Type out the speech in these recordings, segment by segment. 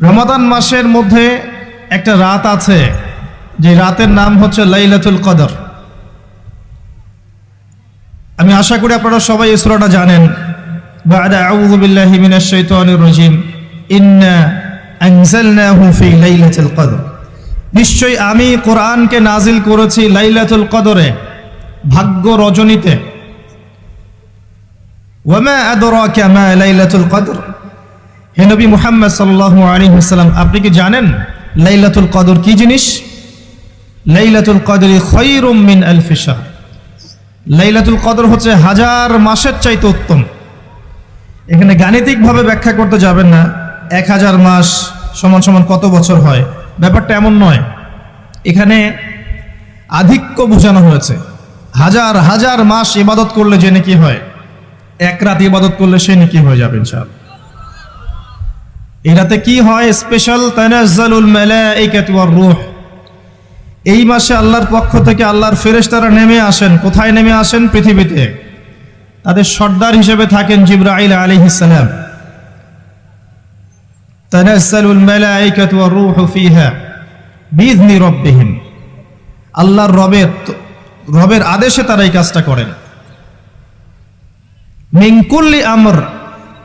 রমাদান মাসের মধ্যে একটা রাত আছে, যে রাতের নাম হচ্ছে লাইলাতুল কদর। আমি আশা করি আপনারা সবাই এই সূরাটা জানেন। বা'দা আউযু বিল্লাহি মিনাশ শাইতানির রাজীম, ইন্না আনজালনাহু ফি লাইলাতুল কদর। নিশ্চয়ই আমি কোরআনকে নাজিল করেছি লাইলাতুল কদরে, ভাগ্য রজনীতে। ওয়ামা আদরাকা মা লাইলাতুল কদর, হে নবী মুহাম্মদ সাল্লাল্লাহু আলাইহি ওয়াসাল্লাম, আপনি কি জানেন লাইলাতুল কদর কি জিনিস? লাইলাতুল কদরি খায়রুম মিন আলফি শাহর, লাইলাতুল কদর হচ্ছে হাজার মাসের চাইতে উত্তম। এখানে গাণিতিকভাবে ব্যাখ্যা করতে যাবেন না, 1000 মাস সমান সমান কত বছর হয়, ব্যাপারটা এমন নয়। এখানে আধিক্য বোঝানো হয়েছে। হাজার হাজার মাস ইবাদত করলে যে নেকি হয়, এক রাত ইবাদত করলে সে নেকি হয়ে যাবে ইনশাআল্লাহ। এই রাতে কি হয়? স্পেশাল তানাজ্জালুল মালাইকাতু ওয়ার রূহ। এই মাসে আল্লাহর পক্ষ থেকে আল্লাহর ফেরেশতারা নেমে আসেন। কোথায় নেমে আসেন? পৃথিবীতে। তাদের সর্দার হিসেবে থাকেন জিবরাইল আলাইহিস সালাম। তানাজ্জালুল মালাইকাতু ওয়ার রূহু ফিহা বিইذনি রাব্বিহিম, আল্লাহর রবের আদেশে তারা এই কাজটা করেন। মিন কুল্লি আমর,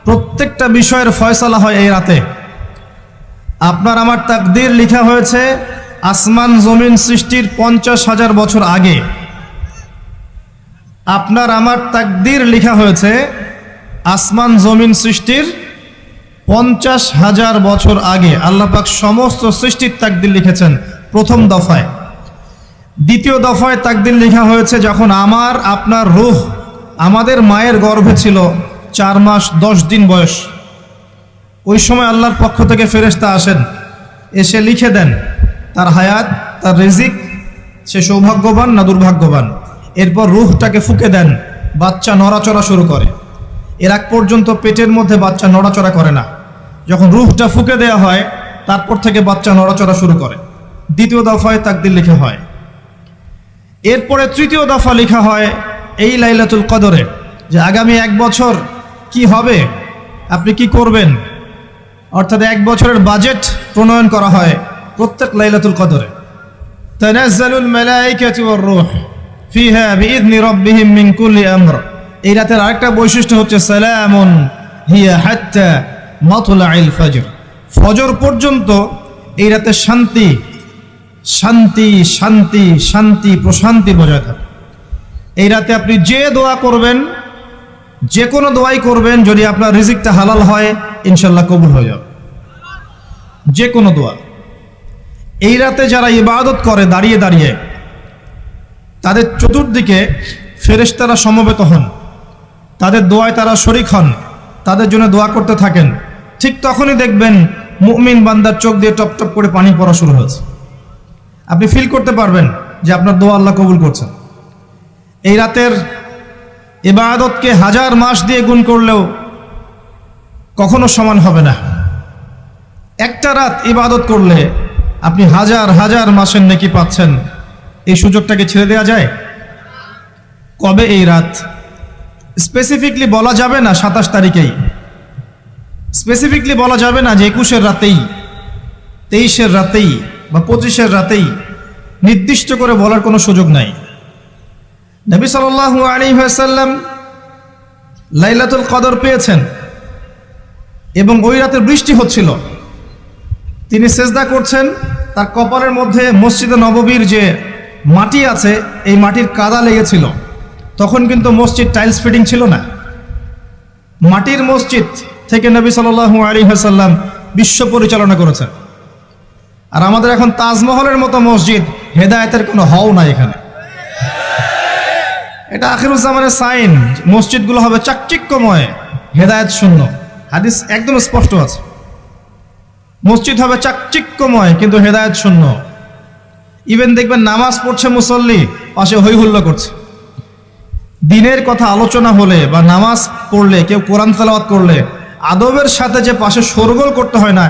প্রত্যেকটা বিষয়ের ফয়সালা হয় এই রাতে। আপনার আমার তাকদীর লেখা হয়েছে আসমান জমিন সৃষ্টির 50,000 বছর আগে। আপনার আমার তাকদীর লেখা হয়েছে আসমান জমিন সৃষ্টির 50,000 বছর আগে। আল্লাহ পাক সমস্ত সৃষ্টির তাকদীর লিখেছেন প্রথম দফায়। দ্বিতীয় দফায় তাকদীর লেখা হয়েছে যখন আমার আপনার রূহ আমাদের মায়ের গর্ভে ছিল 4 মাস 10 দিন বয়স। ওই সময় আল্লাহর পক্ষ থেকে ফেরেশতা আসেন, এসে লিখে দেন তার হায়াত, তার রিজিক, সে সৌভাগ্যবান না দুর্ভাগ্যবান। এরপর রূহটাকে ফুঁকে দেন, বাচ্চা নড়াচড়া শুরু করে। এর আগ পর্যন্ত পেটের মধ্যে বাচ্চা নড়াচড়া করে না। যখন রূহটা ফুঁকে দেওয়া হয়, তারপর থেকে বাচ্চা নড়াচড়া শুরু করে। দ্বিতীয় দফায় তাকদীর লেখা হয়। এরপরে তৃতীয় দফা লেখা হয় এই লাইলাতুল কদরে, যে আগামী 1 বছর কি হবে, আপনি কি করবেন, অর্থাৎ 1 বছরের বাজেট প্রণয়ন করা হয় প্রত্যেক লাইলাতুল কদরে। তানাজ্জালুল মালাইকাতু ওয়ার রূহ ফিহা বিইذনি রাব্বিহিম মিন কুল্লি আমর। এই রাতের আরেকটা বৈশিষ্ট্য হচ্ছে সালামুন হিয়া হাত্তা মাতলাইল ফজর, ফজর পর্যন্ত এই রাতে শান্তি শান্তি শান্তি শান্তি প্রশান্তি বজায় থাকে। এই রাতে আপনি যে দোয়া করবেন, যে কোনো দোয়াই করবেন, যদি আপনার রিজিকটা হালাল হয় ইনশাল্লাহ কবুল হয়ে যাবে, যে কোনো দোয়া। এই রাতে যারা ইবাদত করে দাঁড়িয়ে দাঁড়িয়ে, তাদের চতুর্দিকে ফেরেশতারা সমবেত হন, তাদের দোয়ায় তারা শরীক হন, তাদের জন্য দোয়া করতে থাকেন। ঠিক তখনই দেখবেন মুমিন বান্দার চোখ দিয়ে টপ টপ করে পানি পড়া শুরু হয়েছে। আপনি ফিল করতে পারবেন যে আপনার দোয়া আল্লাহ কবুল করছেন। এই রাতের ইবাদতকে 1000 মাস দিয়ে গুণ করলেও কখনো সমান হবে না। একটা রাত ইবাদত করলে আপনি হাজার হাজার মাসের নেকি পাচ্ছেন। এই সুযোগটাকে ছেড়ে দেওয়া যায়? কবে এই রাত স্পেসিফিকলি বলা যাবে না, 27 তারিখেই স্পেসিফিকলি বলা যাবে না যে 21-এর রাতেই, 23-এর রাতেই বা 25-এর রাতেই, নির্দিষ্ট করে বলার কোনো সুযোগ নাই। নবী সাল্লাল্লাহু আলাইহি ওয়াসাল্লাম লাইলাতুল কদর পেয়েছেন এবং ওই রাতে বৃষ্টি হচ্ছিল। তিনি সেজদা করছেন, তার কপালের মধ্যে মসজিদে নববীর যে মাটি আছে এই মাটির কাদা লেগেছিল। তখন কিন্তু মসজিদ টাইলস ফিটিং ছিল না, মাটির মসজিদ থেকে নবী সাল্লাল্লাহু আলাইহি ওয়াসাল্লাম বিশ্ব পরিচালনা করেছেন। আর আমাদের এখন তাজমহলের মতো মসজিদ, হেদায়েতের কোনো হও নাই এখানে। এটা আখিরুজ্জামানের সাইন, মসজিদগুলো হবে চাকচিক্যময়, হেদায়েত শূন্য। হাদিস একদম স্পষ্ট আছে, মসজিদ হবে চাকচিক্যময় কিন্তু হেদায়েত শূন্য। ইভেন দেখবেন নামাজ পড়ছে মুসল্লি, পাশে হই হুল্লা করছে। দিনের কথা আলোচনা হলে বা নামাজ পড়লে, কেউ কোরআন তেলাওয়াত করলে, আদবের সাথে যে পাশে শোরগোল করতে হয় না,